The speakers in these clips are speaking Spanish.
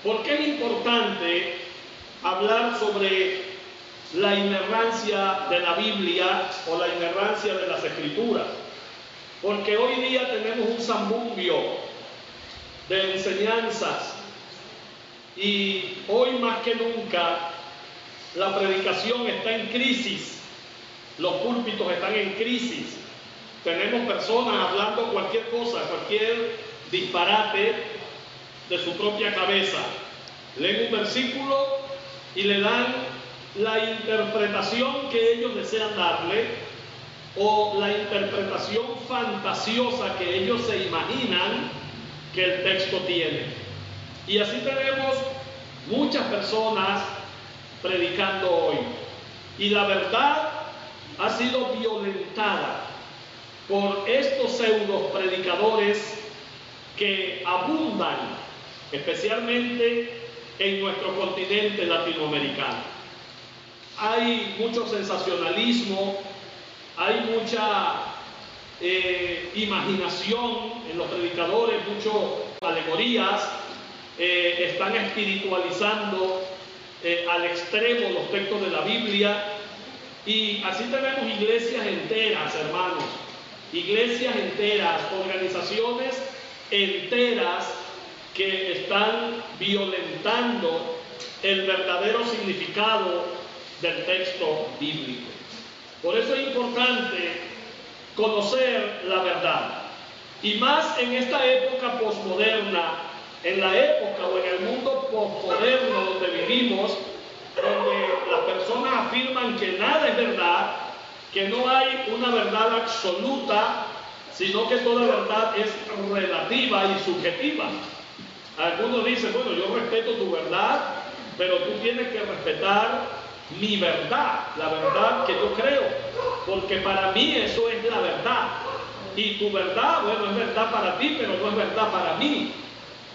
¿Por qué es importante hablar sobre la inerrancia de la Biblia o la inerrancia de las Escrituras? Porque hoy día tenemos un zambumbio de enseñanzas y hoy más que nunca la predicación está en crisis, los púlpitos están en crisis, tenemos personas hablando cualquier cosa, cualquier disparate de su propia cabeza, leen un versículo y le dan la interpretación que ellos desean darle o la interpretación fantasiosa que ellos se imaginan que el texto tiene. Y así tenemos muchas personas predicando hoy. Y la verdad ha sido violentada por estos pseudo predicadores que abundan, especialmente en nuestro continente latinoamericano. Hay mucho sensacionalismo, hay mucha imaginación en los predicadores, muchas alegorías, están espiritualizando al extremo los textos de la Biblia, y así tenemos iglesias enteras, hermanos, iglesias enteras, organizaciones enteras que están violentando el verdadero significado del texto bíblico. Por eso es importante conocer la verdad, y más en esta época posmoderna, en la época o en el mundo posmoderno donde vivimos, donde las personas afirman que nada es verdad, que no hay una verdad absoluta, sino que toda verdad es relativa y subjetiva. Algunos dicen, bueno, yo respeto tu verdad, pero tú tienes que respetar mi verdad, la verdad que yo creo, porque para mí eso es la verdad. Y tu verdad, bueno, es verdad para ti, pero no es verdad para mí.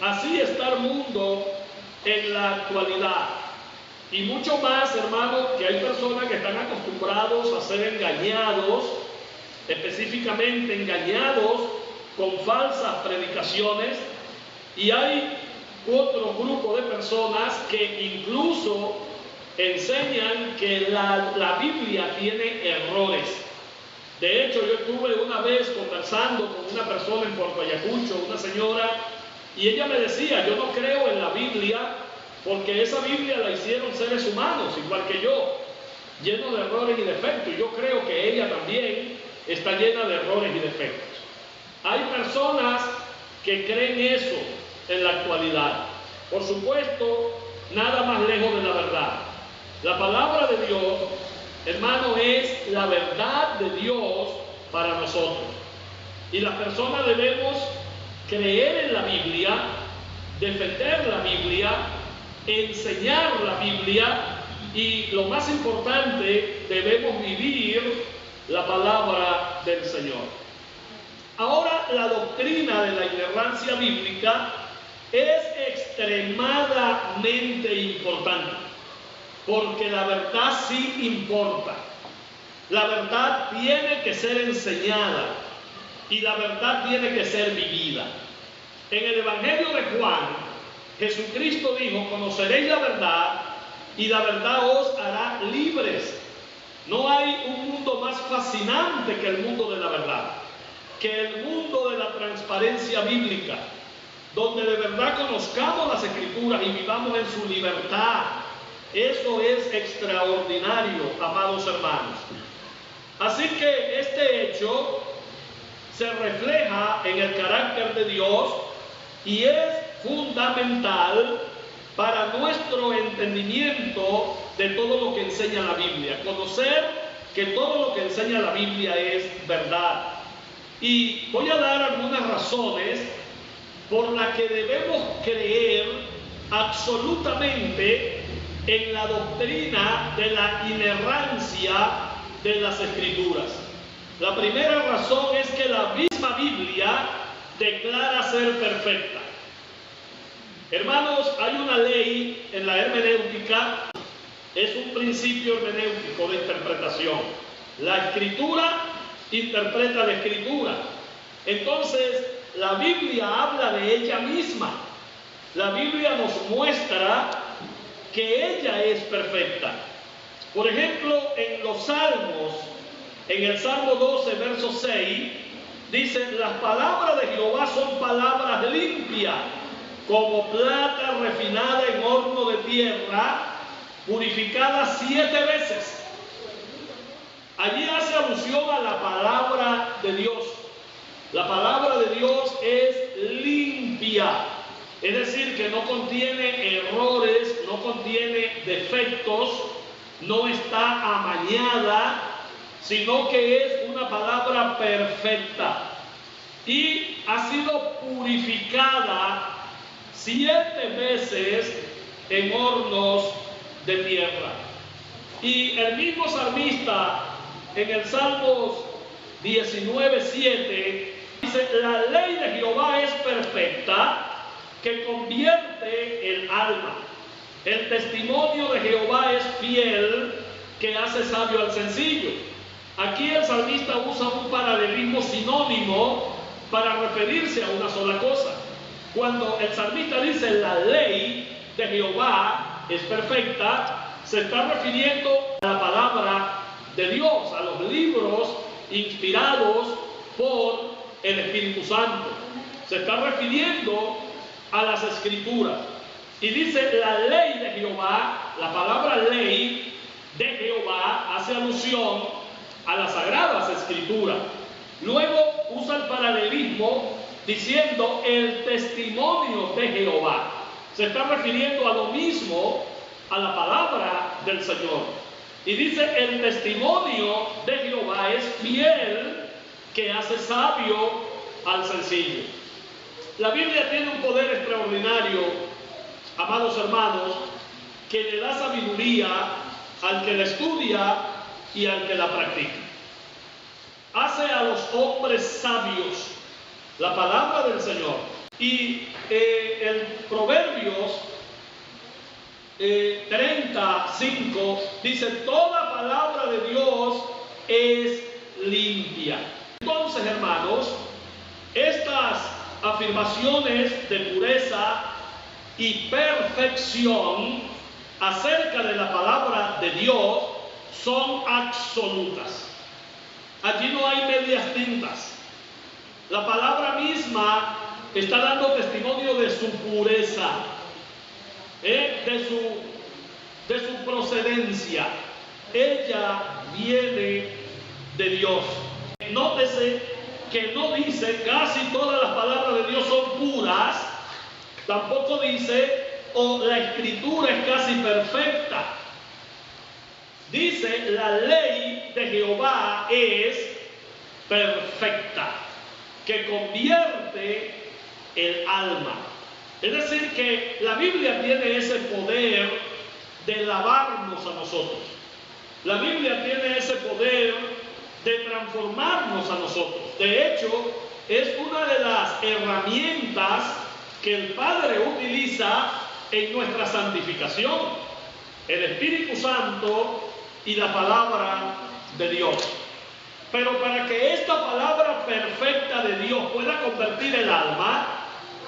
Así está el mundo en la actualidad. Y mucho más, hermanos, que hay personas que están acostumbrados a ser engañados, específicamente engañados con falsas predicaciones, y hay otro grupo de personas que incluso enseñan que la Biblia tiene errores. De hecho, yo estuve una vez conversando con una persona en Puerto Ayacucho, una señora, y ella me decía, yo no creo en la Biblia porque esa Biblia la hicieron seres humanos, igual que yo, llenos de errores y defectos. Yo creo que ella también está llena de errores y defectos. Hay personas que creen eso en la actualidad. Por supuesto, nada más lejos de la verdad. La palabra de Dios, hermano, es la verdad de Dios para nosotros. Y las personas debemos creer en la Biblia, defender la Biblia, enseñar la Biblia, y lo más importante, debemos vivir la palabra del Señor. Ahora, la doctrina de la inerrancia bíblica es extremadamente importante, porque la verdad sí importa. La verdad tiene que ser enseñada y la verdad tiene que ser vivida. En el Evangelio de Juan, Jesucristo dijo, conoceréis la verdad y la verdad os hará libres. No hay un mundo más fascinante que el mundo de la verdad, que el mundo de la transparencia bíblica, donde de verdad conozcamos las Escrituras y vivamos en su libertad. Eso es extraordinario, amados hermanos. Así que este hecho se refleja en el carácter de Dios y es fundamental para nuestro entendimiento de todo lo que enseña la Biblia. Conocer que todo lo que enseña la Biblia es verdad. Y voy a dar algunas razones por las que debemos creer absolutamente en la doctrina de la inerrancia de las Escrituras. La primera razón es que la misma Biblia declara ser perfecta. Hermanos, hay una ley en la hermenéutica, es un principio hermenéutico de interpretación. La Escritura interpreta la Escritura. Entonces, la Biblia habla de ella misma. La Biblia nos muestra que ella es perfecta. Por ejemplo, en los Salmos, en el Salmo 12, verso 6, dice: las palabras de Jehová son palabras limpias, como plata refinada en horno de tierra, purificada 7 veces. Allí hace alusión a la palabra de Dios. La palabra de Dios es limpia, es decir, que no contiene errores, no contiene defectos, no está amañada, sino que es una palabra perfecta y ha sido purificada 7 veces en hornos de tierra. Y el mismo salmista en el Salmos 19:7 dice: la ley de Jehová es perfecta, que convierte el alma. El testimonio de Jehová es fiel, que hace sabio al sencillo. Aquí el salmista usa un paralelismo sinónimo para referirse a una sola cosa. Cuando el salmista dice la ley de Jehová es perfecta, se está refiriendo a la palabra de Dios, a los libros inspirados por el Espíritu Santo. Se está refiriendo a las Escrituras. Y dice la ley de Jehová. La palabra ley de Jehová hace alusión a las Sagradas Escrituras. Luego usa el paralelismo diciendo el testimonio de Jehová. Se está refiriendo a lo mismo, a la palabra del Señor. Y dice: el testimonio de Jehová es fiel, que hace sabio al sencillo. La Biblia tiene un poder extraordinario, amados hermanos, que le da sabiduría al que la estudia y al que la practica. Hace a los hombres sabios la palabra del Señor. Y en Proverbios 35 dice: toda palabra de Dios es limpia. Entonces, hermanos, estas afirmaciones de pureza y perfección acerca de la palabra de Dios son absolutas. Allí no hay medias tintas. La palabra misma está dando testimonio de su pureza, de su procedencia. Ella viene de Dios. Nótese que no dice casi todas las palabras de Dios son puras. Tampoco dice la escritura es casi perfecta. Dice la ley de Jehová es perfecta, que convierte el alma. Es decir, que la Biblia tiene ese poder de lavarnos a nosotros. La Biblia tiene ese poder de transformarnos a nosotros. De hecho, es una de las herramientas que el Padre utiliza en nuestra santificación: el Espíritu Santo y la palabra de Dios. Pero para que esta palabra perfecta de Dios pueda convertir el alma,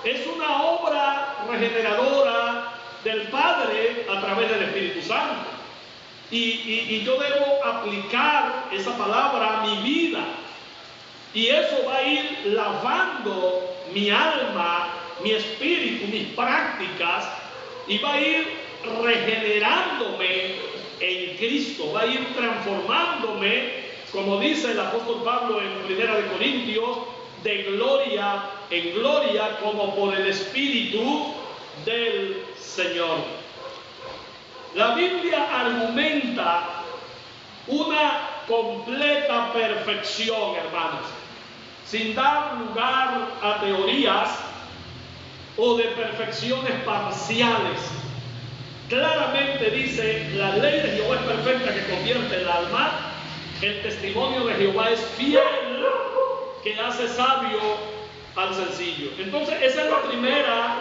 es una obra regeneradora del Padre a través del Espíritu Santo. Y yo debo aplicar esa palabra a mi vida. Y eso va a ir lavando mi alma, mi espíritu, mis prácticas, y va a ir regenerándome en Cristo, va a ir transformándome, como dice el apóstol Pablo en 1 Corintios, de gloria en gloria, como por el Espíritu del Señor. La Biblia argumenta una completa perfección, hermanos, sin dar lugar a teorías o de perfecciones parciales. Claramente dice: la ley de Jehová es perfecta, que convierte el alma. El testimonio de Jehová es fiel, que hace sabio al sencillo. Entonces, esa es la primera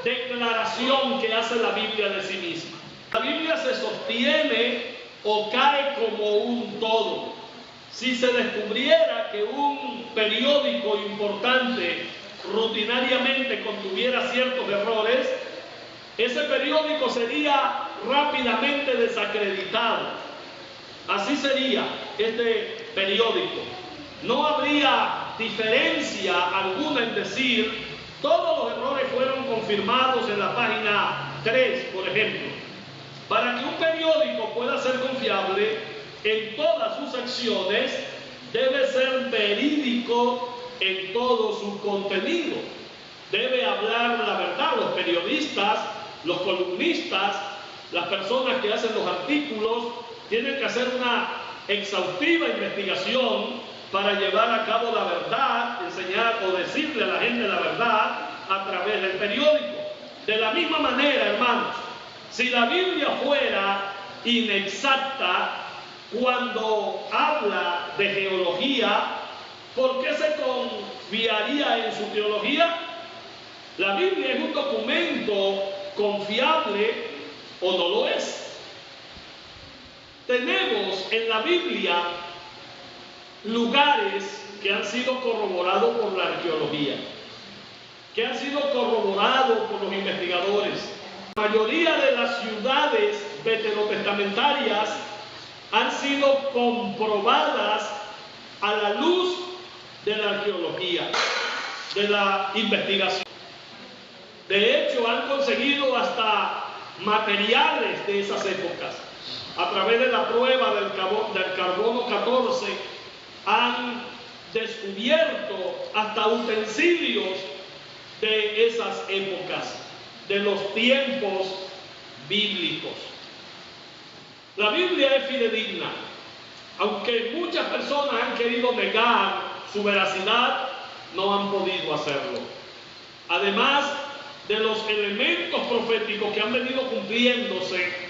declaración que hace la Biblia de sí misma. La Biblia se sostiene o cae como un todo. Si se descubriera que un periódico importante rutinariamente contuviera ciertos errores, ese periódico sería rápidamente desacreditado. Así sería este periódico. No habría diferencia alguna en decir todos los errores fueron confirmados en la página 3, por ejemplo. Para que un periódico pueda ser confiable en todas sus acciones, debe ser verídico en todo su contenido. Debe hablar la verdad. Los periodistas, los columnistas, las personas que hacen los artículos, tienen que hacer una exhaustiva investigación para llevar a cabo la verdad, enseñar o decirle a la gente la verdad a través del periódico. De la misma manera, hermanos, si la Biblia fuera inexacta cuando habla de geología, ¿por qué se confiaría en su teología? ¿La Biblia es un documento confiable o no lo es? Tenemos en la Biblia lugares que han sido corroborados por la arqueología, que han sido corroborados por los investigadores. La mayoría de las ciudades veterotestamentarias han sido comprobadas a la luz de la arqueología, de la investigación. De hecho, han conseguido hasta materiales de esas épocas. A través de la prueba del carbono 14, han descubierto hasta utensilios de esas épocas, de los tiempos bíblicos. La Biblia es fidedigna, aunque muchas personas han querido negar su veracidad, no han podido hacerlo. Además de los elementos proféticos que han venido cumpliéndose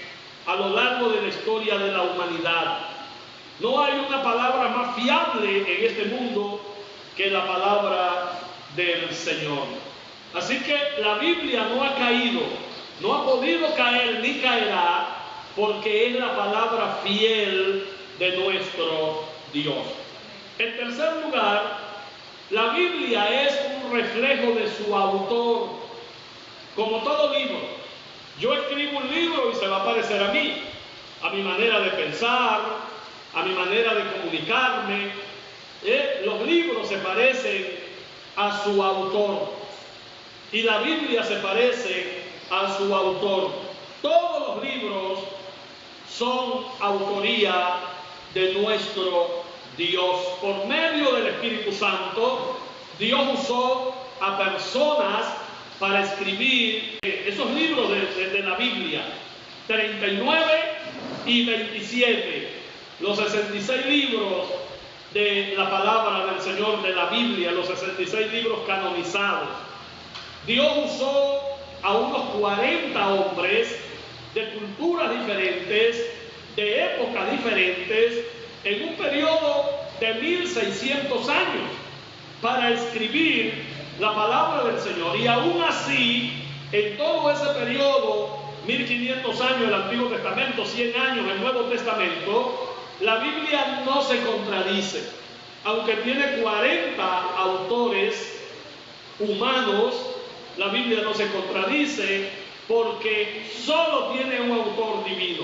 a lo largo de la historia de la humanidad, no hay una palabra más fiable en este mundo que la palabra del Señor. Así que la Biblia no ha caído, no ha podido caer ni caerá, porque es la palabra fiel de nuestro Dios. En tercer lugar, la Biblia es un reflejo de su autor. Como todo libro, yo escribo un libro y se va a parecer a mí, a mi manera de pensar, a mi manera de comunicarme. Los libros se parecen a su autor y la Biblia se parece a su autor. Todos los libros son autoría de nuestro Dios. Por medio del Espíritu Santo, Dios usó a personas para escribir esos libros de la Biblia, 39 y 27, los 66 libros de la palabra del Señor, de la Biblia, los 66 libros canonizados. Dios usó a unos 40 hombres de culturas diferentes, de épocas diferentes, en un periodo de 1600 años, para escribir la palabra del Señor. Y aún así, en todo ese periodo, 1500 años el Antiguo Testamento, 100 años el Nuevo Testamento, la Biblia no se contradice. Aunque tiene 40 autores humanos, la Biblia no se contradice, porque solo tiene un autor divino,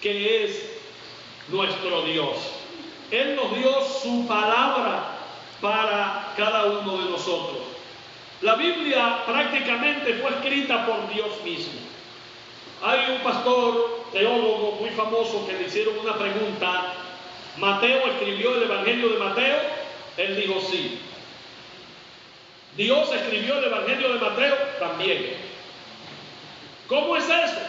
que es nuestro Dios. Él nos dio su palabra para cada uno de nosotros. La Biblia prácticamente fue escrita por Dios mismo. Hay un pastor teólogo muy famoso que le hicieron una pregunta: ¿Mateo escribió el Evangelio de Mateo? Él dijo sí. ¿Dios escribió el Evangelio de Mateo? También. ¿Cómo es eso?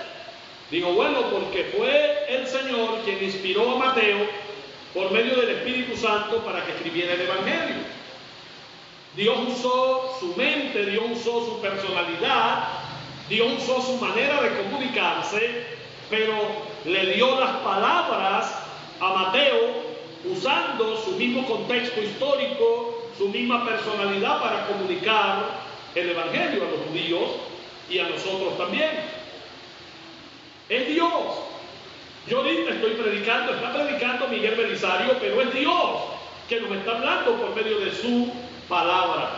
Digo, bueno, porque fue el Señor quien inspiró a Mateo por medio del Espíritu Santo para que escribiera el Evangelio. Dios usó su mente, Dios usó su personalidad, Dios usó su manera de comunicarse, pero le dio las palabras a Mateo usando su mismo contexto histórico, su misma personalidad para comunicar el Evangelio a los judíos y a nosotros también. Es Dios. Yo ahorita estoy predicando, está predicando Miguel Belisario, pero es Dios que nos está hablando por medio de su palabra,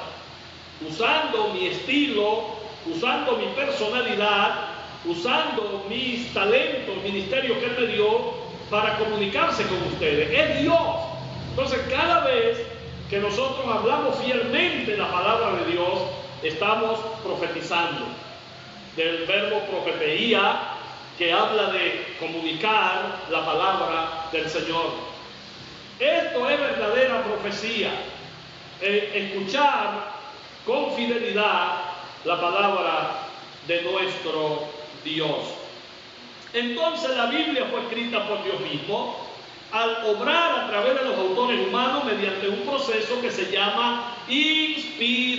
usando mi estilo, usando mi personalidad, usando mis talentos, ministerios que Él me dio para comunicarse con ustedes. Es Dios. Entonces, cada vez que nosotros hablamos fielmente la palabra de Dios, estamos profetizando. Del verbo profeteía, que habla de comunicar la palabra del Señor. Esto es verdadera profecía. Escuchar con fidelidad la palabra de nuestro Dios. Entonces la Biblia fue escrita por Dios mismo al obrar a través de los autores humanos mediante un proceso que se llama inspiración.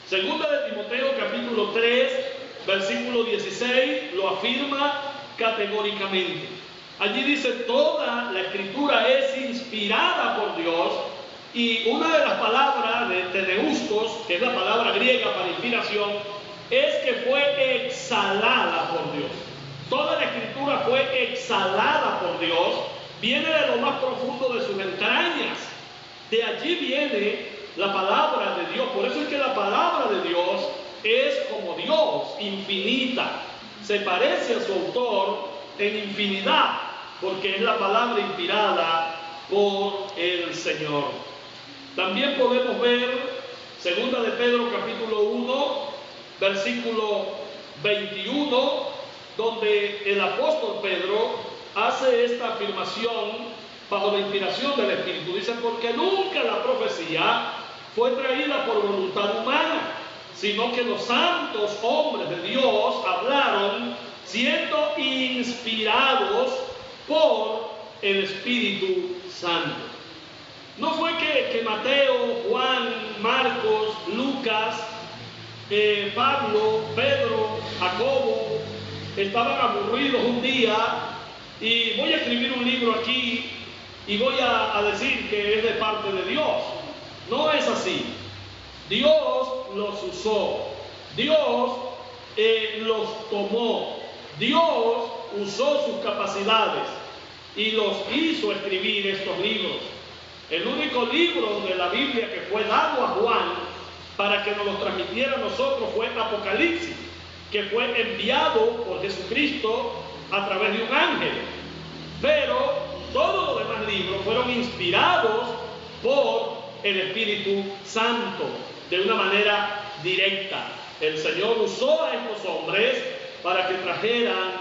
Segunda de Timoteo capítulo 3, versículo 16 lo afirma categóricamente. Allí dice: toda la escritura es inspirada por Dios. Y una de las palabras de teneustos, que es la palabra griega para inspiración, es que fue exhalada por Dios. Toda la escritura fue exhalada por Dios, viene de lo más profundo de sus entrañas. De allí viene la palabra de Dios. Por eso es que la palabra de Dios es como Dios, infinita. Se parece a su autor en infinidad, porque es la palabra inspirada por el Señor. También podemos ver, segunda de Pedro capítulo 1, versículo 21, donde el apóstol Pedro hace esta afirmación bajo la inspiración del Espíritu. Dice: porque nunca la profecía fue traída por voluntad humana, sino que los santos hombres de Dios hablaron siendo inspirados por el Espíritu Santo. No fue que Mateo, Juan, Marcos, Lucas, Pablo, Pedro, Jacobo estaban aburridos un día y voy a escribir un libro aquí y voy a decir que es de parte de Dios. No es así. Dios los usó, Dios los tomó, Dios usó sus capacidades y los hizo escribir estos libros. El único libro de la Biblia que fue dado a Juan para que nos lo transmitiera a nosotros fue Apocalipsis, que fue enviado por Jesucristo a través de un ángel. Pero todos los demás libros fueron inspirados por el Espíritu Santo de una manera directa. El Señor usó a estos hombres para que trajeran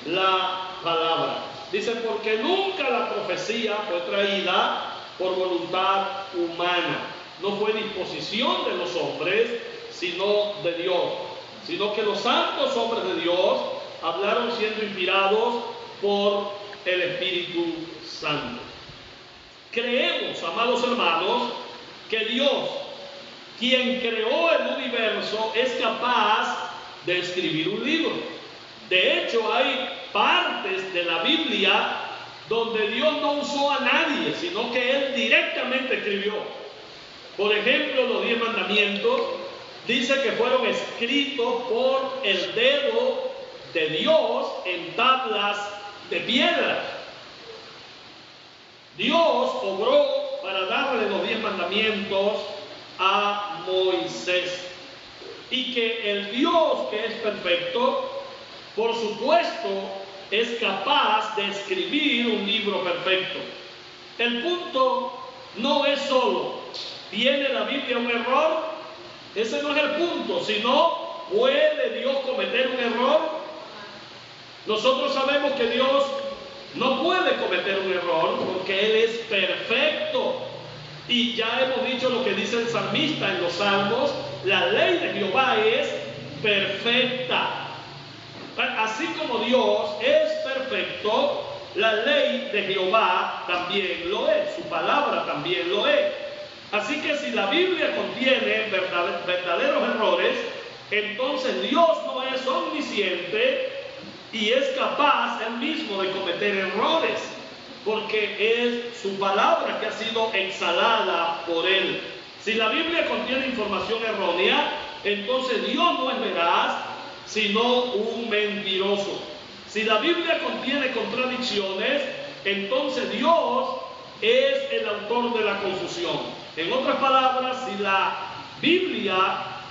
la palabra. Dice: porque nunca la profecía fue traída por voluntad humana. No fue disposición de los hombres, sino de Dios. Sino que los santos hombres de Dios hablaron siendo inspirados por el Espíritu Santo. Creemos, amados hermanos, que Dios, quien creó el universo, es capaz de escribir un libro. De hecho, hay partes de la Biblia donde Dios no usó a nadie, sino que Él directamente escribió. Por ejemplo, los 10 mandamientos dice que fueron escritos por el dedo de Dios en tablas de piedra. Dios obró para darle los 10 mandamientos a Moisés. Y que el Dios que es perfecto, por supuesto, es capaz de escribir un libro perfecto. El punto no es solo, ¿tiene la Biblia un error? Ese no es el punto, sino, ¿puede Dios cometer un error? Nosotros sabemos que Dios no puede cometer un error porque Él es perfecto. Y ya hemos dicho lo que dice el salmista en los Salmos: la ley de Jehová es perfecta. Así como Dios es perfecto, la ley de Jehová también lo es, su palabra también lo es. Así que si la Biblia contiene verdaderos errores, entonces Dios no es omnisciente y es capaz Él mismo de cometer errores, porque es su palabra que ha sido exhalada por Él. Si la Biblia contiene información errónea, entonces Dios no es veraz, sino un mentiroso. Si la Biblia contiene contradicciones, entonces Dios es el autor de la confusión. En otras palabras, si la Biblia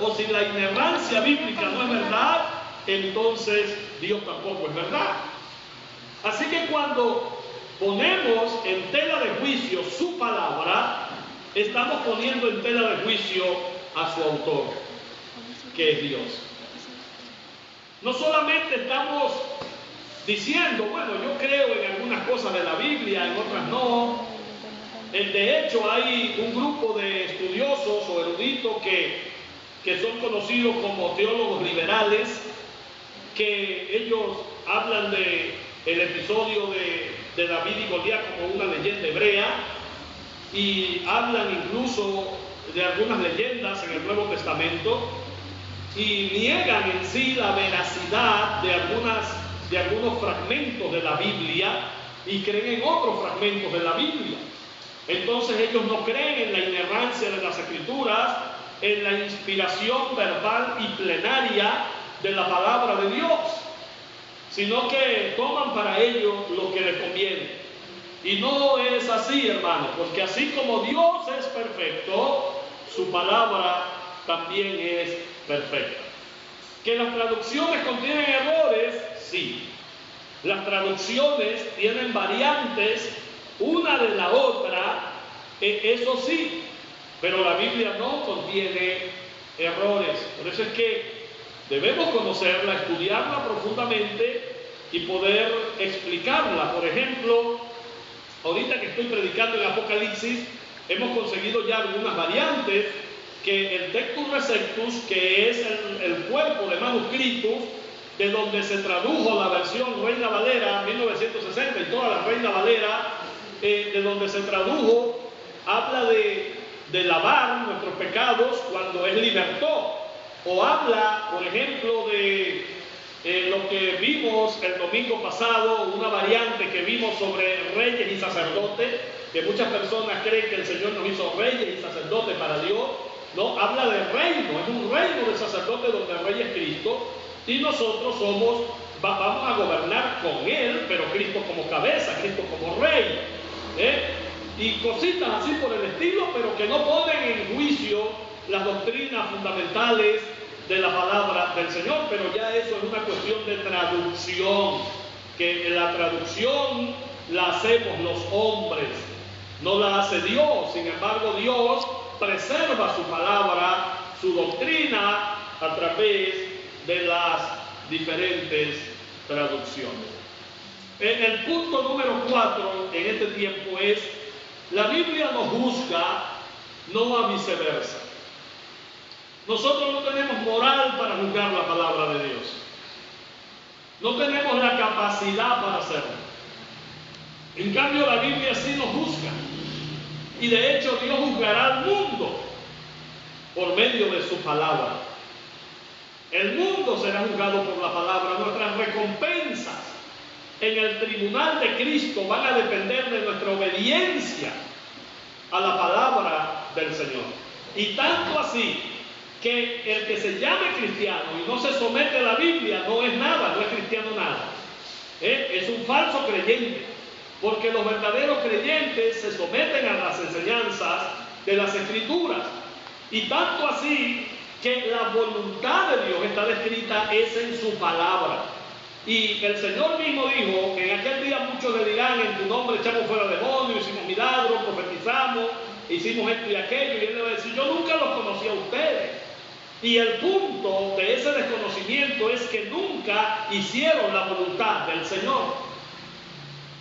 o si la inerrancia bíblica no es verdad, entonces Dios tampoco es verdad. Así que cuando ponemos en tela de juicio su palabra, estamos poniendo en tela de juicio a su autor, que es Dios. No solamente estamos diciendo, bueno, yo creo en algunas cosas de la Biblia, en otras no. De hecho, hay un grupo de estudiosos o eruditos que son conocidos como teólogos liberales, que ellos hablan de el episodio de David y Goliat como una leyenda hebrea, y hablan incluso de algunas leyendas en el Nuevo Testamento, y niegan en sí la veracidad de algunos fragmentos de la Biblia y creen en otros fragmentos de la Biblia. Entonces ellos no creen en la inerrancia de las Escrituras, en la inspiración verbal y plenaria de la palabra de Dios, sino que toman para ellos lo que les conviene. Y no es así, hermano, porque así como Dios es perfecto, su palabra también es perfecta. ¿Que las traducciones contienen errores? Sí. Las traducciones tienen variantes una de la otra, eso sí, pero la Biblia no contiene errores. Por eso es que debemos conocerla, estudiarla profundamente y poder explicarla. Por ejemplo, ahorita que estoy predicando en Apocalipsis, hemos conseguido ya algunas variantes, que el Textus Receptus, que es el cuerpo de manuscritos, de donde se tradujo la versión Reina Valera 1960 y toda la Reina Valera, de donde se tradujo, habla de lavar nuestros pecados cuando es libertó, o habla, por ejemplo, de lo que vimos el domingo pasado, una variante que vimos sobre reyes y sacerdotes, que muchas personas creen que el Señor nos hizo reyes y sacerdotes para Dios. No, habla de reino, es un reino de sacerdotes donde el rey es Cristo, y nosotros vamos a gobernar con Él, pero Cristo como cabeza, Cristo como rey. Y cositas así por el estilo, pero que no ponen en juicio las doctrinas fundamentales de la palabra del Señor. Pero ya eso es una cuestión de traducción, que la traducción la hacemos los hombres, no la hace Dios. Sin embargo, Dios preserva su palabra, su doctrina, a través de las diferentes traducciones. El punto número 4 en este tiempo es: la Biblia nos juzga, no a viceversa. Nosotros no tenemos moral para juzgar la palabra de Dios. No tenemos la capacidad para hacerlo. En cambio, la Biblia sí nos juzga. Y de hecho, Dios juzgará al mundo por medio de su palabra. El mundo será juzgado por la palabra. Nuestras recompensas en el tribunal de Cristo van a depender de nuestra obediencia a la palabra del Señor. Y tanto así que el que se llame cristiano y no se somete a la Biblia no es nada, no es cristiano nada. Es un falso creyente, porque los verdaderos creyentes se someten a las enseñanzas de las Escrituras. Y tanto así que la voluntad de Dios está descrita es en su palabra. Y el Señor mismo dijo que en aquel día muchos le dirán: en tu nombre echamos fuera demonios, hicimos milagros, profetizamos, hicimos esto y aquello. Y Él le va a decir: yo nunca los conocí a ustedes. Y el punto de ese desconocimiento es que nunca hicieron la voluntad del Señor.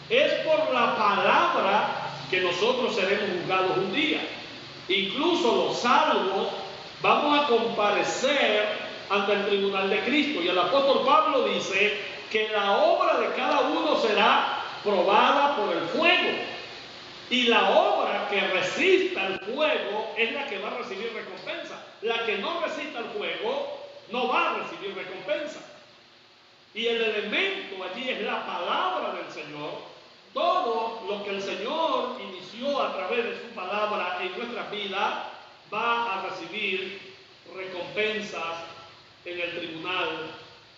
Es por la palabra que nosotros seremos juzgados un día. Incluso los salvos vamos a comparecer ante el tribunal de Cristo. Y el apóstol Pablo dice que la obra de cada uno será probada por el fuego. Y la obra que resista el fuego es la que va a recibir recompensa. La que no resista el fuego no va a recibir recompensa. Y el elemento allí es la palabra del Señor. Todo lo que el Señor inició a través de su palabra en nuestra vida va a recibir recompensas en el tribunal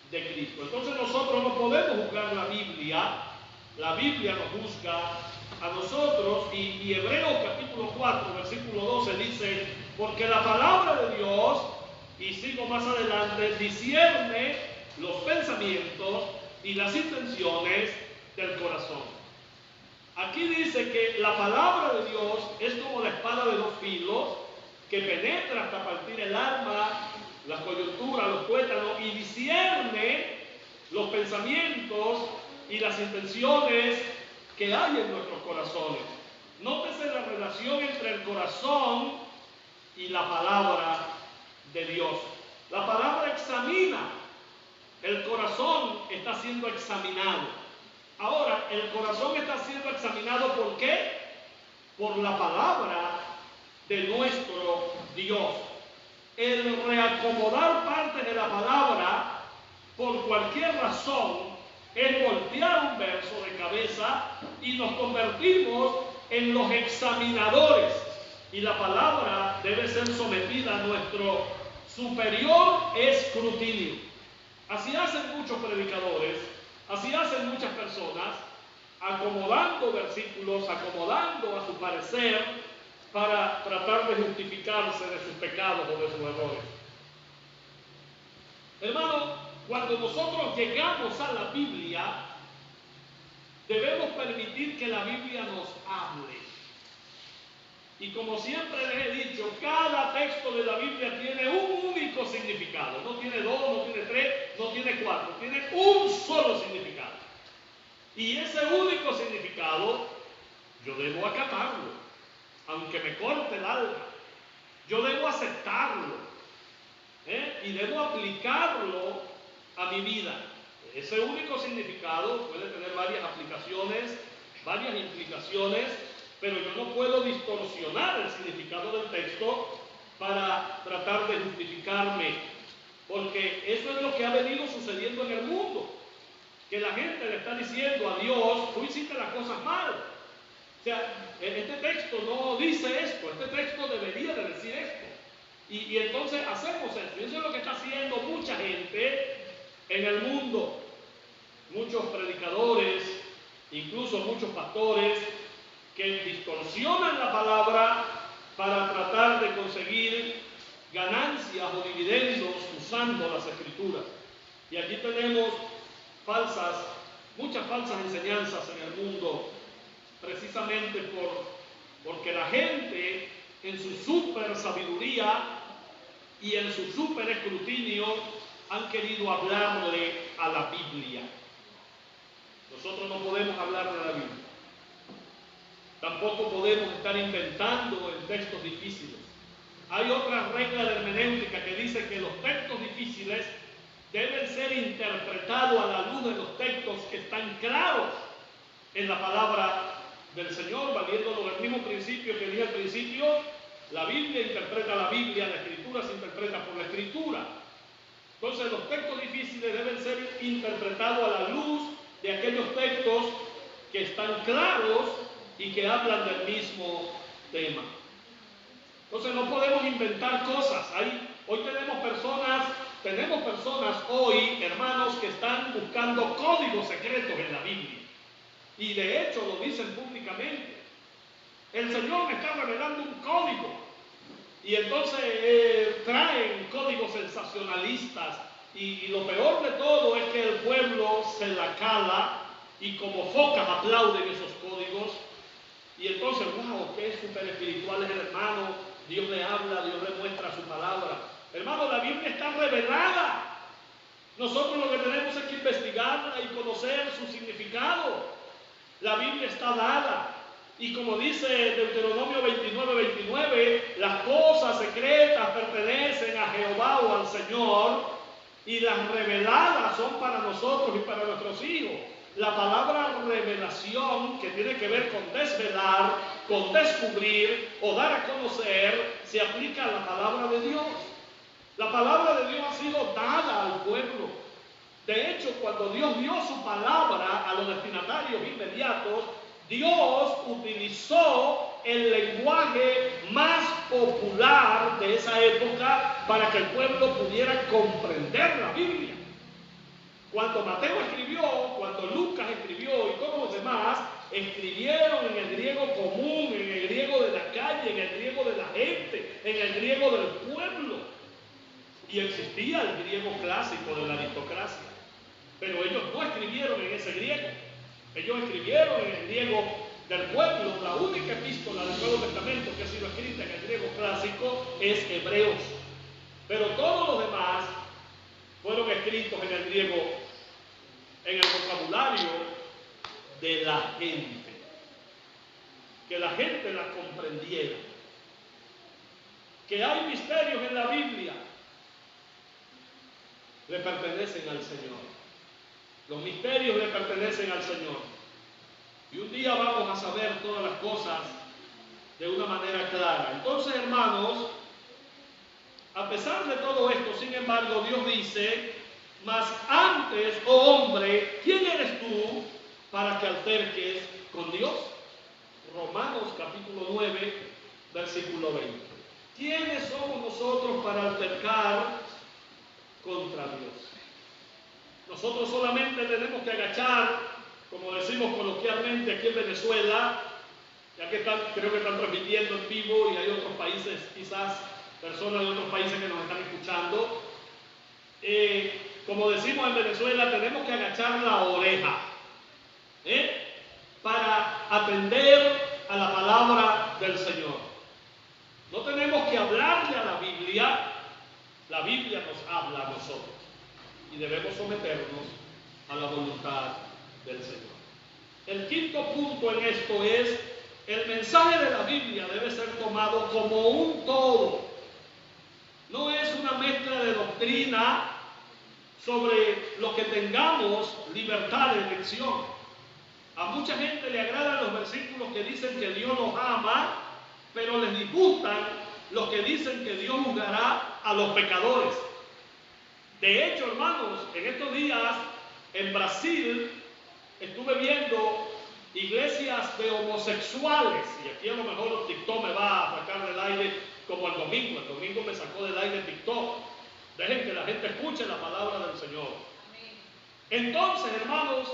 de Cristo. Entonces nosotros no podemos juzgar la Biblia nos juzga a nosotros. Y Hebreos capítulo 4 versículo 12 dice: porque la palabra de Dios y sigo más adelante, discierne los pensamientos y las intenciones del corazón. Aquí dice que la palabra de Dios es como la espada de dos filos que penetra hasta partir el alma, las coyunturas, los tuétanos, y discierne los pensamientos y las intenciones que hay en nuestros corazones. Nótese la relación entre el corazón y la palabra de Dios. La palabra examina. El corazón está siendo examinado. Ahora, el corazón está siendo examinado ¿por qué? Por la palabra de nuestro Dios. El reacomodar parte de la palabra por cualquier razón es voltear un verso de cabeza y nos convertimos en los examinadores. Y la palabra debe ser sometida a nuestro superior escrutinio. Así hacen muchos predicadores, así hacen muchas personas, acomodando versículos, acomodando a su parecer para tratar de justificarse de sus pecados o de sus errores. Hermano, cuando nosotros llegamos a la Biblia, debemos permitir que la Biblia nos hable. Y como siempre les he dicho, cada texto de la Biblia tiene un único significado. No tiene dos, no tiene tres, no tiene cuatro. Tiene un solo significado. Y ese único significado, yo debo acatarlo, aunque me corte el alma. Yo debo aceptarlo. Y debo aplicarlo a mi vida. Ese único significado puede tener varias aplicaciones, varias implicaciones, pero yo no puedo distorsionar el significado del texto para tratar de justificarme, porque eso es lo que ha venido sucediendo en el mundo, que la gente le está diciendo a Dios, tú hiciste las cosas mal. O sea, este texto no dice esto, este texto debería de decir esto. Y entonces hacemos esto. Y eso es lo que está haciendo mucha gente en el mundo. Muchos predicadores, incluso muchos pastores, que distorsionan la palabra para tratar de conseguir ganancias o dividendos usando las escrituras. Y aquí tenemos muchas falsas enseñanzas en el mundo, precisamente porque la gente en su super sabiduría y en su super escrutinio han querido hablarle a la Biblia. Nosotros no podemos hablar de la Biblia. Tampoco podemos estar inventando en textos difíciles. Hay otra regla de hermenéutica que dice que los textos difíciles deben ser interpretados a la luz de los textos que están claros en la palabra del Señor, valiéndolo del mismo principio que dije al principio. La Biblia interpreta la Biblia, la Escritura se interpreta por la Escritura. Entonces los textos difíciles deben ser interpretados a la luz de aquellos textos que están claros y que hablan del mismo tema. Entonces no podemos inventar cosas. Hoy tenemos personas hoy, hermanos, que están buscando códigos secretos en la Biblia. Y de hecho lo dicen públicamente. El Señor me está revelando un código. Y entonces traen códigos sensacionalistas. Y lo peor de todo es que el pueblo se la cala y como focas aplauden esos códigos. Y entonces, wow, qué súper espiritual es el hermano. Dios le habla, Dios le muestra su palabra. Hermano, la Biblia está revelada. Nosotros lo que tenemos es que investigarla y conocer su significado. La Biblia está dada. Y como dice Deuteronomio 29:29, las cosas secretas pertenecen a Jehová o al Señor, y las reveladas son para nosotros y para nuestros hijos. La palabra revelación, que tiene que ver con desvelar, con descubrir o dar a conocer, se aplica a la palabra de Dios. La palabra de Dios ha sido dada al pueblo. De hecho, cuando Dios dio su palabra a los destinatarios inmediatos, Dios utilizó el lenguaje más popular de esa época para que el pueblo pudiera comprender la Biblia. Cuando Mateo escribió, cuando Lucas escribió y todos los demás escribieron en el griego común, en el griego de la calle, en el griego de la gente, en el griego del pueblo. y existía el griego clásico de la aristocracia, pero ellos no escribieron en ese griego, ellos escribieron en el griego del pueblo. La única epístola del Nuevo Testamento que ha sido escrita en el griego clásico es Hebreos, pero todos los demás fueron escritos en el griego, en el vocabulario de la gente, que la gente la comprendiera, que hay misterios en la Biblia, le pertenecen al Señor. Los misterios le pertenecen al Señor. Y un día vamos a saber todas las cosas de una manera clara. Entonces, hermanos, a pesar de todo esto, sin embargo, Dios dice: mas antes, oh hombre, ¿quién eres tú para que alterques con Dios? Romanos capítulo 9, versículo 20. ¿Quiénes somos nosotros para altercar contra Dios? Nosotros solamente tenemos que agachar, como decimos coloquialmente aquí en Venezuela, ya que creo que están transmitiendo en vivo y hay otros países, quizás personas de otros países que nos están escuchando. Como decimos en Venezuela, tenemos que agachar la oreja para atender a la palabra del Señor. No tenemos que hablarle a la Biblia nos habla a nosotros y debemos someternos a la voluntad del Señor. El quinto punto en esto es: el mensaje de la Biblia debe ser tomado como un todo. No es una mezcla de doctrina sobre lo que tengamos libertad de elección. A mucha gente le agradan los versículos que dicen que Dios los ama, pero les disgustan los que dicen que Dios juzgará a los pecadores. De hecho, hermanos, en estos días en Brasil estuve viendo iglesias de homosexuales, y aquí a lo mejor TikTok me va a sacar del aire como el domingo me sacó del aire TikTok. Dejen que la gente escuche la palabra del Señor. Entonces, hermanos,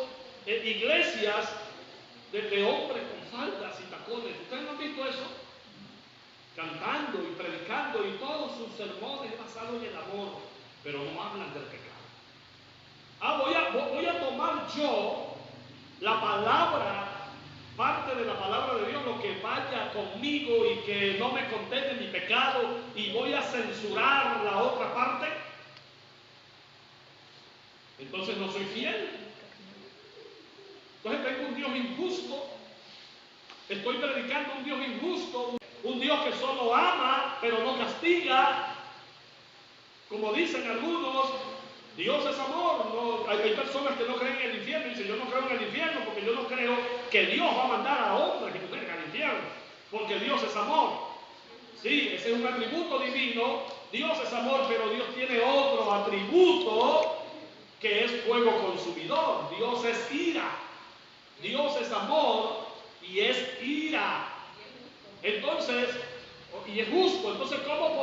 iglesias de hombres con faldas y tacones, ¿ustedes no han visto eso? Cantando y predicando, y todos sus sermones basados en el amor, pero no hablan del pecado. Voy a tomar yo la palabra, parte de la palabra de Dios, lo que vaya conmigo y que no me condene mi pecado, y voy a censurar la otra parte. Entonces no soy fiel. Entonces tengo un Dios injusto. Estoy predicando un Dios injusto, un Dios que solo ama pero no castiga. Como dicen algunos, Dios es amor. No, hay personas que no creen en el infierno y dicen: yo no creo en el infierno porque yo no creo que Dios va a mandar a hombres y mujeres al infierno, porque Dios es amor. Sí, ese es un atributo divino. Dios es amor, pero Dios tiene otro atributo que es fuego consumidor. Dios es ira. Dios es amor y es ira. Entonces, y es justo. Entonces, ¿cómo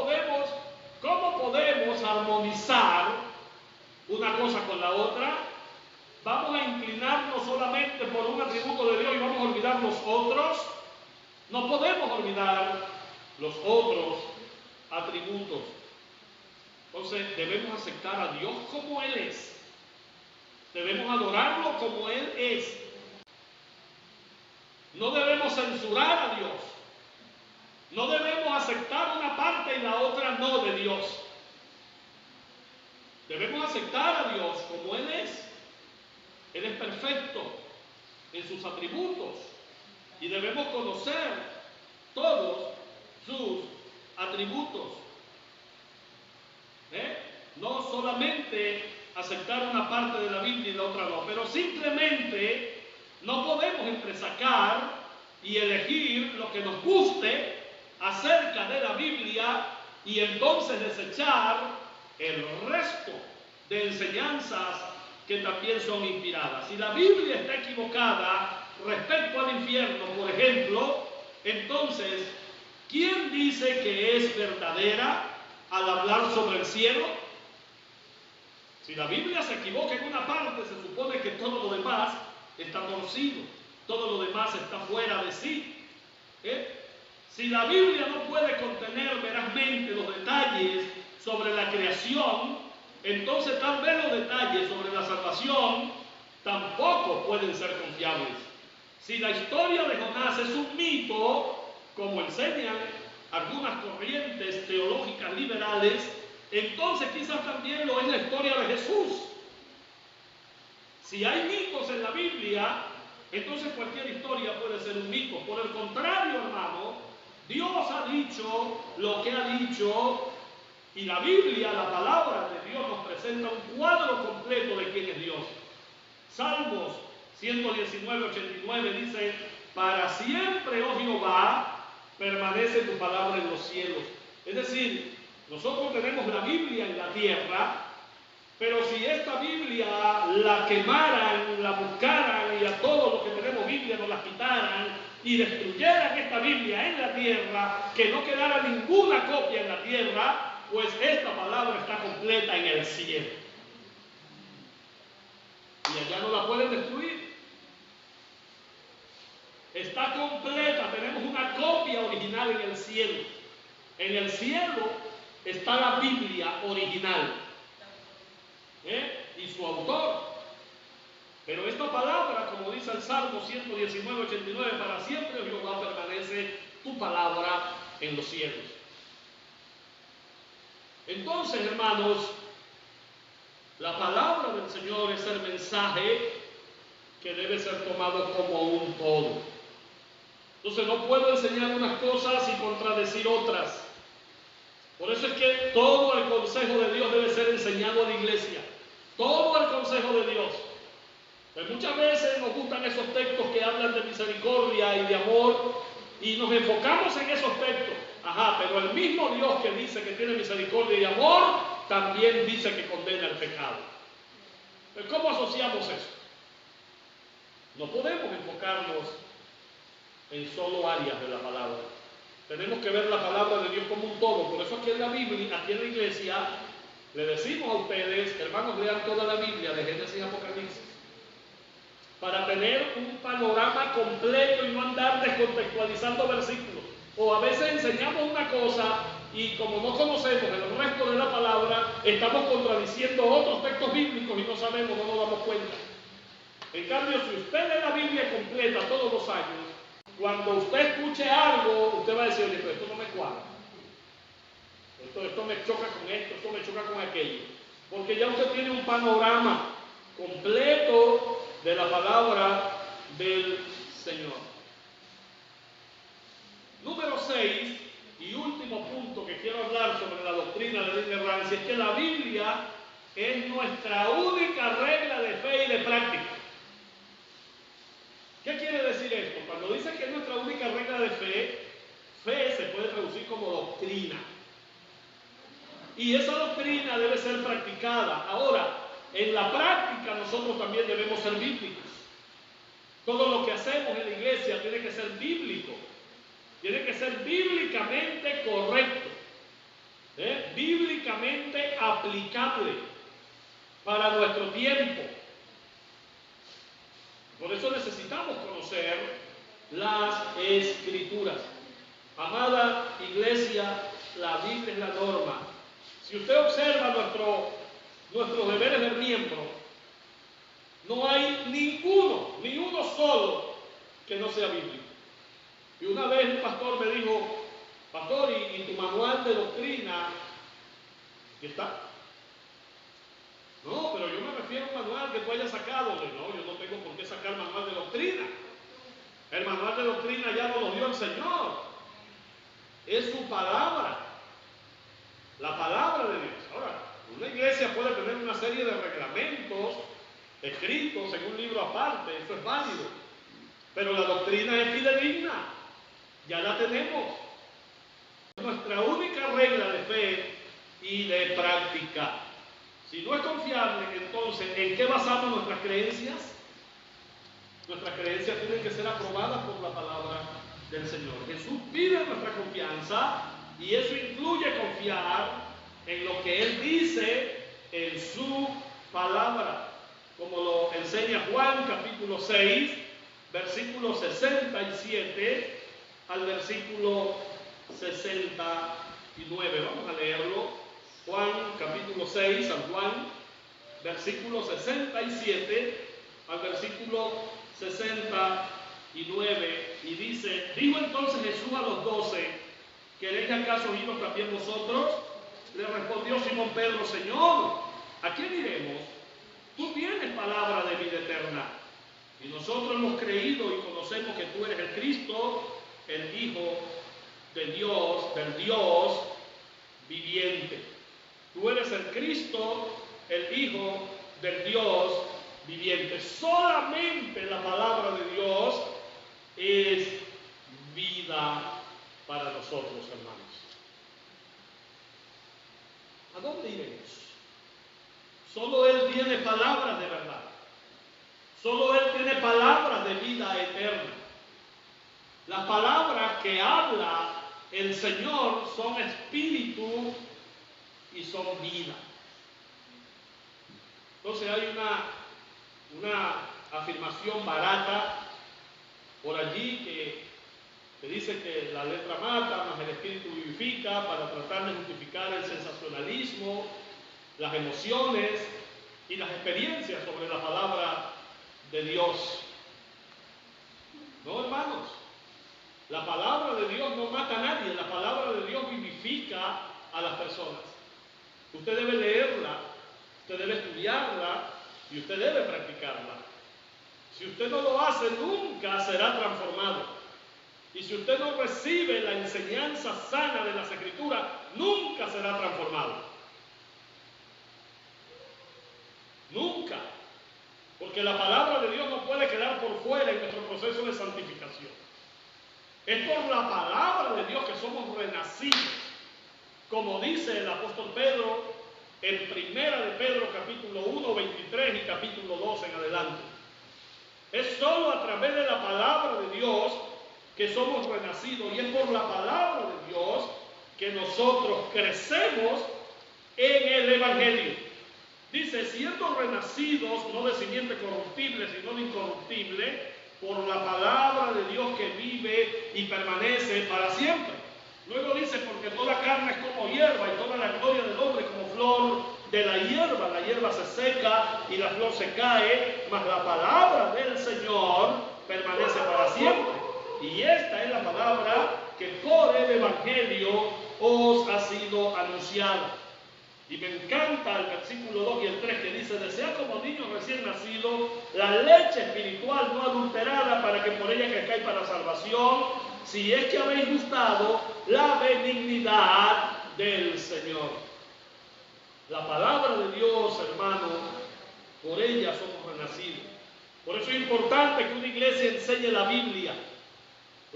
podemos armonizar una cosa con la otra? ¿Vamos a inclinarnos solamente por un atributo de Dios y vamos a olvidar los otros? No podemos olvidar los otros atributos. Entonces, debemos aceptar a Dios como Él es. Debemos adorarlo como Él es. No debemos censurar a Dios. No debemos aceptar una parte y la otra no de Dios. Debemos aceptar a Dios como Él es. Él es perfecto en sus atributos y debemos conocer todos sus atributos. No solamente aceptar una parte de la Biblia y la otra no, pero simplemente no podemos entresacar y elegir lo que nos guste acerca de la Biblia y entonces desechar el resto de enseñanzas que también son inspiradas. Si la Biblia está equivocada respecto al infierno, por ejemplo, entonces, ¿quién dice que es verdadera al hablar sobre el cielo? Si la Biblia se equivoca en una parte, se supone que todo lo demás está torcido, todo lo demás está fuera de sí. Si la Biblia no puede contener verazmente los detalles sobre la creación, entonces tal vez los detalles sobre la salvación tampoco pueden ser confiables. Si la historia de Jonás es un mito, como enseñan algunas corrientes teológicas liberales, entonces quizás también lo es la historia de Jesús. Si hay mitos en la Biblia, entonces cualquier historia puede ser un mito. Por el contrario, hermano, Dios ha dicho lo que ha dicho, y la Biblia, la palabra de Dios, nos presenta un cuadro completo de quién es Dios. Salmos 119, 89 dice: para siempre, oh Jehová, permanece tu palabra en los cielos. Es decir, nosotros tenemos la Biblia en la tierra, pero si esta Biblia la quemaran, la buscaran y a todos los que tenemos Biblia nos la quitaran y destruyeran esta Biblia en la tierra, que no quedara ninguna copia en la tierra, pues esta palabra está completa en el cielo. Y allá no la pueden destruir. Está completa, tenemos una copia original en el cielo. En el cielo está la Biblia original. Y su autor. Pero esta palabra, como dice el Salmo 119, 89, para siempre, oh Jehová, permanece tu palabra en los cielos. Entonces, hermanos, la palabra del Señor es el mensaje que debe ser tomado como un todo. Entonces no puedo enseñar unas cosas y contradecir otras. Por eso es que todo el consejo de Dios debe ser enseñado a la iglesia. Todo el consejo de Dios. Pues muchas veces nos gustan esos textos que hablan de misericordia y de amor y nos enfocamos en esos textos. Pero el mismo Dios que dice que tiene misericordia y amor también dice que condena el pecado. Pues ¿cómo asociamos eso? No podemos enfocarnos en solo áreas de la palabra. Tenemos que ver la palabra de Dios como un todo. Por eso aquí en la Biblia, aquí en la iglesia, le decimos a ustedes, hermanos, lean toda la Biblia de Génesis a Apocalipsis, para tener un panorama completo y no andar descontextualizando versículos. O a veces enseñamos una cosa y como no conocemos el resto de la palabra, estamos contradiciendo otros textos bíblicos y no sabemos, no nos damos cuenta. En cambio, si usted lee la Biblia completa todos los años, cuando usted escuche algo, usted va a decir: oye, pero esto no me cuadra. Esto me choca con esto me choca con aquello. Porque ya usted tiene un panorama completo de la palabra del Señor. Número 6, y último punto que quiero hablar sobre la doctrina de la inerrancia, es que la Biblia es nuestra única regla de fe y de práctica. ¿Qué quiere decir esto? Cuando dice que es nuestra única regla de fe, fe se puede traducir como doctrina. Y esa doctrina debe ser practicada. Ahora, en la práctica nosotros también debemos ser bíblicos. Todo lo que hacemos en la iglesia tiene que ser bíblico. Tiene que ser bíblicamente correcto. Bíblicamente aplicable para nuestro tiempo. Por eso necesitamos conocer las Escrituras. Amada iglesia, la Biblia es la norma. Si usted observa nuestros deberes de miembro, no hay ni uno solo que no sea bíblico. Y una vez un pastor me dijo: pastor, ¿y tu manual de doctrina? ¿Aquí está? No, pero yo me refiero a un manual que tú hayas sacado. No, yo no tengo por qué sacar manual de doctrina. El manual de doctrina ya nos lo dio el Señor. Es su palabra. La palabra de Dios. Ahora, una iglesia puede tener una serie de reglamentos escritos en un libro aparte, eso es válido. Pero la doctrina es fidedigna. Ya la tenemos. Nuestra única regla de fe y de práctica. Si no es confiable, entonces, ¿en qué basamos nuestras creencias? Nuestras creencias tienen que ser aprobadas por la palabra del Señor. Jesús pide nuestra confianza y eso incluye confiar en lo que Él dice en su palabra, como lo enseña Juan capítulo 6, versículo 67 al versículo 69. Vamos a leerlo. Juan capítulo 6, San Juan, versículo 67 al versículo 69, y dice: dijo entonces Jesús a los 12: ¿queréis acaso irnos también vosotros? Le respondió Simón Pedro: Señor, ¿a quién iremos? Tú tienes palabra de vida eterna, y nosotros hemos creído y conocemos que tú eres el Cristo, el Hijo de Dios, del Dios viviente. Tú eres el Cristo, el Hijo del Dios viviente. Solamente la palabra de Dios es vida para nosotros, hermanos. ¿A dónde iremos? Solo Él tiene palabras de verdad. Solo Él tiene palabras de vida eterna. Las palabras que habla el Señor son espíritu y son vida. Entonces hay una afirmación barata por allí que dice que la letra mata, mas el espíritu vivifica, para tratar de justificar el sensacionalismo, las emociones y las experiencias sobre la palabra de Dios. No, hermanos, la palabra de Dios no mata a nadie, la palabra de Dios vivifica a las personas. Usted debe leerla, usted debe estudiarla y usted debe practicarla. Si usted no lo hace, nunca será transformado. Y si usted no recibe la enseñanza sana de las Escrituras, nunca será transformado. Nunca. Porque la palabra de Dios no puede quedar por fuera en nuestro proceso de santificación. Es por la palabra de Dios que somos renacidos. Como dice el apóstol Pedro en Primera de Pedro capítulo 1, 23 y capítulo 2 en adelante. Es solo a través de la palabra de Dios que somos renacidos, y es por la palabra de Dios que nosotros crecemos en el Evangelio. Dice: siendo renacidos no de simiente corruptible, sino de incorruptible, por la palabra de Dios que vive y permanece para siempre. Luego dice: porque toda carne es como hierba, y toda la gloria del hombre como flor de la hierba se seca y la flor se cae, mas la palabra del Señor permanece para siempre. Y esta es la palabra que por el Evangelio os ha sido anunciada. Y me encanta el versículo 2 y el 3 que dice: desea como niños recién nacidos la leche espiritual no adulterada, para que por ella crezcáis para salvación, si es que habéis gustado la benignidad del Señor. La palabra de Dios, hermano, por ella somos renacidos. Por eso es importante que una iglesia enseñe la Biblia.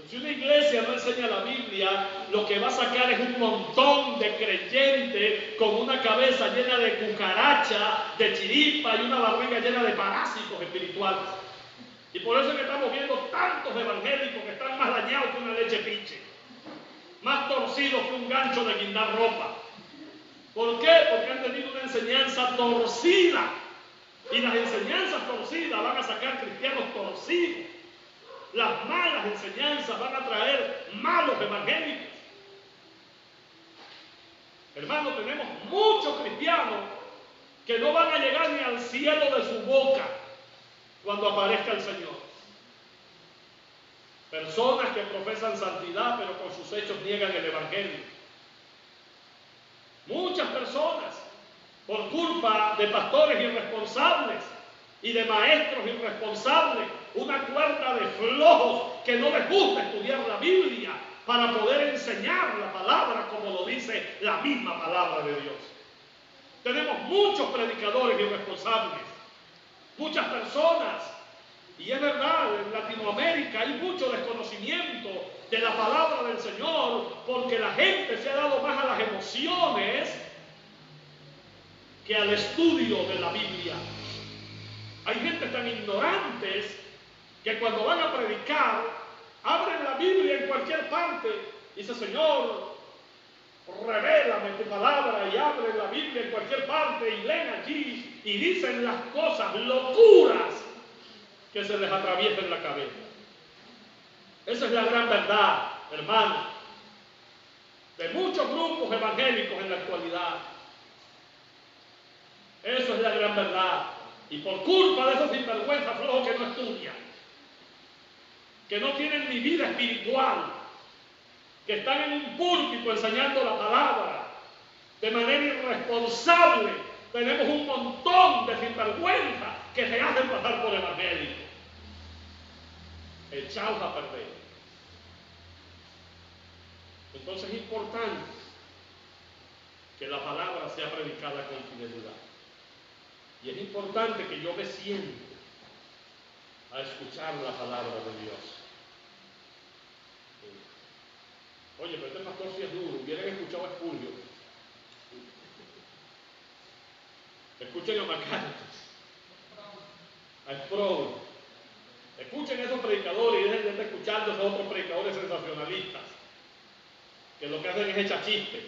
Si una iglesia no enseña la Biblia, lo que va a sacar es un montón de creyentes con una cabeza llena de cucaracha, de chiripa y una barriga llena de parásitos espirituales. Y por eso es que estamos viendo tantos evangélicos que están más dañados que una leche pinche, más torcidos que un gancho de guindar ropa. ¿Por qué? Porque han tenido una enseñanza torcida. Y las enseñanzas torcidas van a sacar cristianos torcidos. Las malas enseñanzas van a traer malos evangélicos. Hermanos, tenemos muchos cristianos que no van a llegar ni al cielo de su boca cuando aparezca el Señor. Personas que profesan santidad, pero con sus hechos niegan el evangelio. Muchas personas, por culpa de pastores irresponsables y de maestros irresponsables, una cuerda de flojos que no les gusta estudiar la Biblia para poder enseñar la palabra como lo dice la misma palabra de Dios. Tenemos muchos predicadores irresponsables, muchas personas, y es verdad, en Latinoamérica hay mucho desconocimiento de la palabra del Señor, porque la gente se ha dado más a las emociones que al estudio de la Biblia. Hay gente tan ignorantes que cuando van a predicar, abren la Biblia en cualquier parte y dicen: Señor, revélame tu palabra, y abren la Biblia en cualquier parte y leen allí y dicen las cosas, locuras que se les atraviesa en la cabeza. Esa es la gran verdad, hermano, de muchos grupos evangélicos en la actualidad. Eso es la gran verdad. Y por culpa de esos sinvergüenzas flojos que no estudian, que no tienen ni vida espiritual, que están en un púlpito enseñando la palabra de manera irresponsable, tenemos un montón de sinvergüenzas que se hacen pasar por evangélicos, echados a perder. Entonces es importante que la palabra sea predicada con fidelidad. Y es importante que yo me siente a escuchar la palabra de Dios. Oye, pero este pastor sí es duro. Hubieran escuchado a Espulio. Escuchen a MacArthur, a Sproul. Escuchen a esos predicadores y dejen de estar escuchando a esos otros predicadores sensacionalistas, que lo que hacen es echar chistes.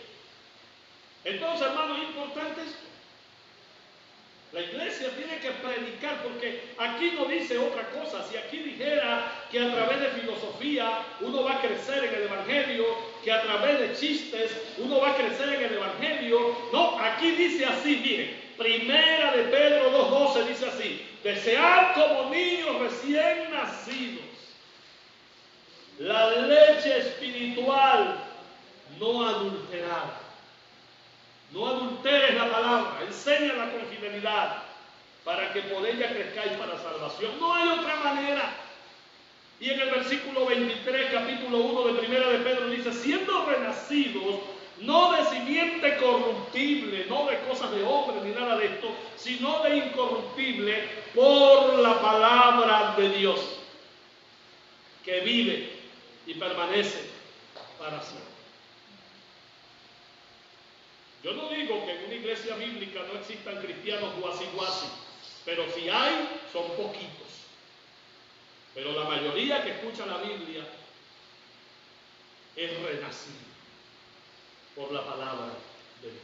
Entonces, hermano, es importante esto. La iglesia tiene que predicar, porque aquí no dice otra cosa. Si aquí dijera que a través de filosofía uno va a crecer en el evangelio, que a través de chistes uno va a crecer en el evangelio, no, aquí dice así, miren, Primera de Pedro 2:12 dice así: desead como niños recién nacidos la leche espiritual no adulterada. No adulteres la palabra, enséñala con fidelidad, para que por ella crezcáis para salvación. No hay otra manera. Y en el versículo 23, capítulo 1 de Primera de Pedro dice: siendo renacidos, no de simiente corruptible, no de cosas de hombre ni nada de esto, sino de incorruptible, por la palabra de Dios, que vive y permanece para siempre. Yo no digo que en una iglesia bíblica no existan cristianos guasi, pero si hay, son poquitos. Pero la mayoría que escucha la Biblia es renacido por la palabra de Dios.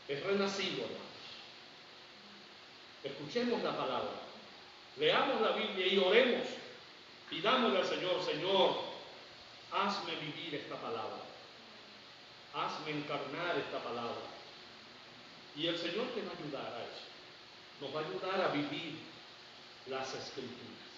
Es renacido, hermanos. Escuchemos la palabra, leamos la Biblia y oremos. Pidámosle al Señor: Señor, hazme vivir esta palabra. Hazme encarnar esta palabra. Y el Señor te va a ayudar a eso. Nos va a ayudar a vivir las Escrituras.